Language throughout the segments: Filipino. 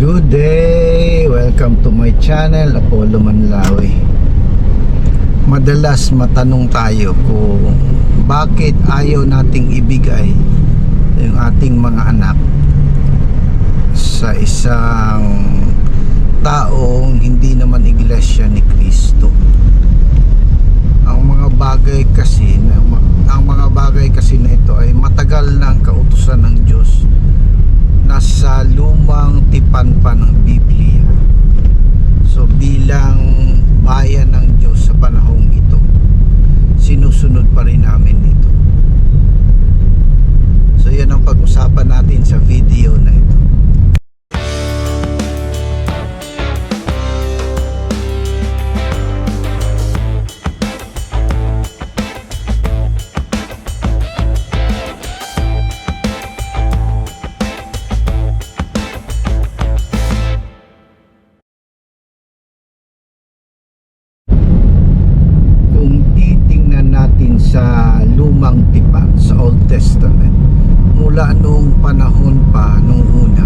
Good day! Welcome to my channel, Apollo Manlawi. Madalas matanong tayo kung bakit ayaw nating ibigay yung ating mga anak sa isang taong hindi naman iglesia ni Kristo. Ang mga bagay kasi na ito ay matagal ng kautusan ng Diyos. Nasa lumang tipan pa ng Biblia. So bilang bayan ng Diyos sa panahong ito, sinusunod pa rin namin ito. So yan ang pag-usapan natin sa video na ito. Sa lumang tipan, sa Old Testament, mula noong panahon pa, nung una,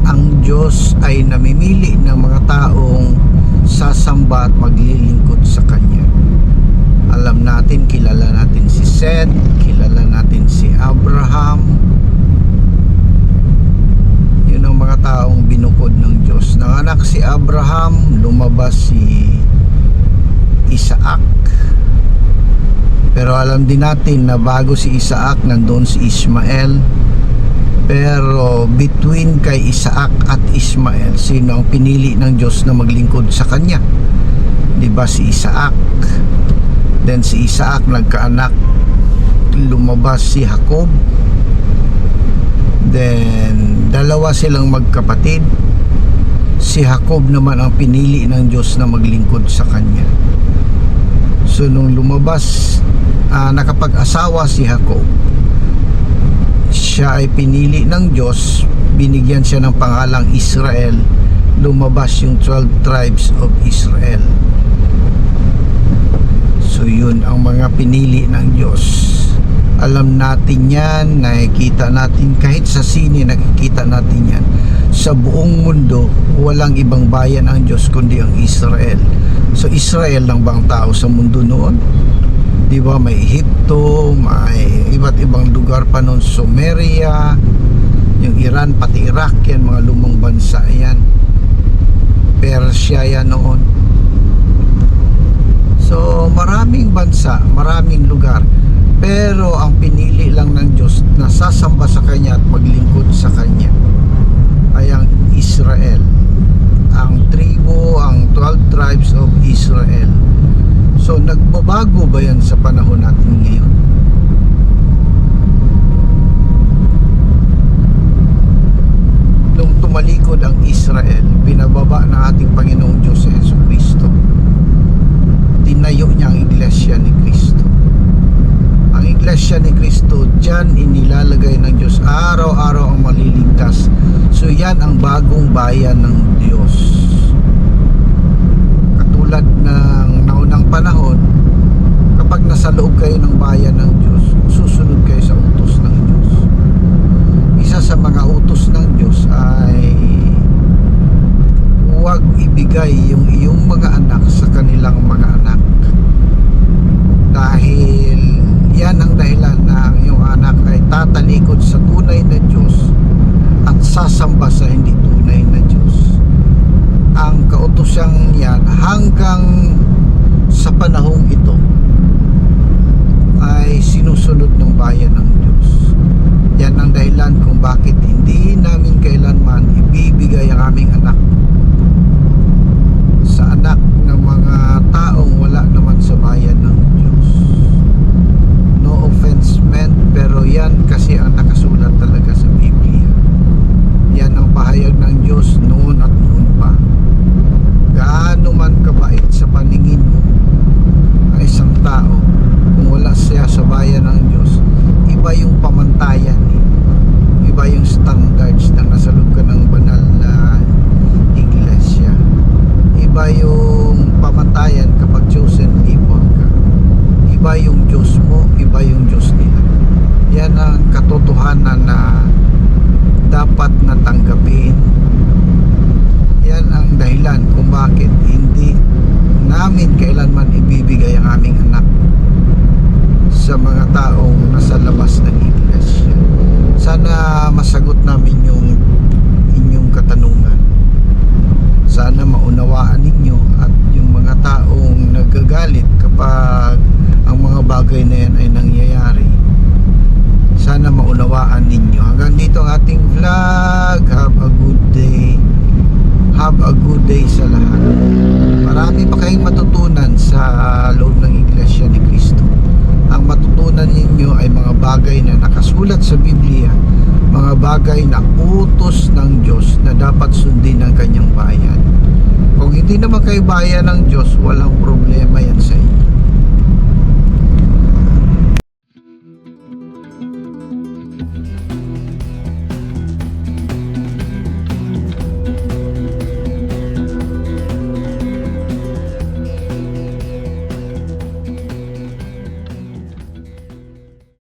ang Diyos ay namimili ng mga taong sasamba at maglilingkod sa Kanya. Alam natin, kilala natin si Seth, kilala natin si Abraham. Yun ang mga taong binukod ng Diyos. Nanganak si Abraham, lumabas si Isaac. Pero alam din natin na bago si Isaac, nandoon si Ismael. Pero between kay Isaac at Ismael, sino ang pinili ng Diyos na maglingkod sa kanya? Diba si Isaac? Then si Isaac nagkaanak, lumabas si Jacob. Then dalawa silang magkapatid. Si Jacob naman ang pinili ng Diyos na maglingkod sa kanya. So nung lumabas, nakapag-asawa si Jacob, siya ay pinili ng Diyos, binigyan siya ng pangalang Israel, lumabas yung 12 tribes of Israel. So yun ang mga pinili ng Diyos. Alam natin yan, nakikita natin kahit sa sine, nakikita natin yan. Sa buong mundo, walang ibang bayan ang Diyos kundi ang Israel. So Israel lang bang tao sa mundo noon? Di ba may Egypto, may iba't ibang lugar pa noon, Sumeria, yung Iran, pati Iraq, yan mga lumang bansa yan. Persia yan noon. So maraming bansa, maraming lugar. Pero ang pinili lang ng Diyos na sasamba sa Kanya at maglingkod sa Kanya ay ang Israel. Ang tribo, ang 12 tribes of Israel. So nagbabago ba yan sa panahon natin ngayon? Nung tumalikod ang Israel, binababa ng ating Panginoong Diyos sa Jesucristo. Tinayo niya ang iglesia ni Kristo. Ang iglesia ni Kristo, dyan inilalagay ng Diyos araw-araw ang maliligtas. So yan ang bagong bayan ng Diyos. Katulad ng naunang panahon, kapag nasa loob kayo ng bayan ng Diyos, susunod kayo sa utos ng Diyos. Isa sa mga utos ng Diyos ay huwag ibigay yung iyong mga anak sa kanilang mga anak. Dahil yan ang dahilan na ang iyong anak ay tatalikod sa tunay na Diyos at sasamba sa hindi tunay na Diyos. Ang kautusan yan hanggang sa panahong ito ay sinusunod ng bayan ng Diyos. Yan ang dahilan kung bakit hindi namin kailanman ibibigay ang aming anak sa anak ng mga taong wala naman sa bayan ng Diyos. No offense meant, pero yan kasi ang nakasulat talaga sa Biblia. Yan ang pahayag ng Diyos noon at noon pa. Gaano man kabait sa paningin mo ang isang tao, kung wala siya sa bayan ng Diyos, iba yung pamantayan, iba yung standards na nasa loob ka ng banal na iglesia. Iba yung pamantayan kapag chosen people ka. Iba yung Diyos mo, iba yung Diyos nila. Yan ang katotohanan na dapat na tanggapin Yan ang dahilan kung bakit hindi namin kailanman ibibigay ang aming anak sa mga taong nasa labas ng iglesia. Sana masagot namin yung inyong katanungan. Sana maunawaan ninyo at yung mga taong nagagalit kapag ang mga bagay na yan ay nangyayari, sana maunawaan ninyo. Hanggang dito ang ating vlog. Have a good day. Have a good day sa lahat. Marami pa kayong matutunan sa loob ng Iglesia ni Cristo. Ang matutunan ninyo ay mga bagay na nakasulat sa Biblia, mga bagay na utos ng Diyos na dapat sundin ng kanyang bayan. Kung hindi naman kayo bayan ng Diyos, walang problema yan sa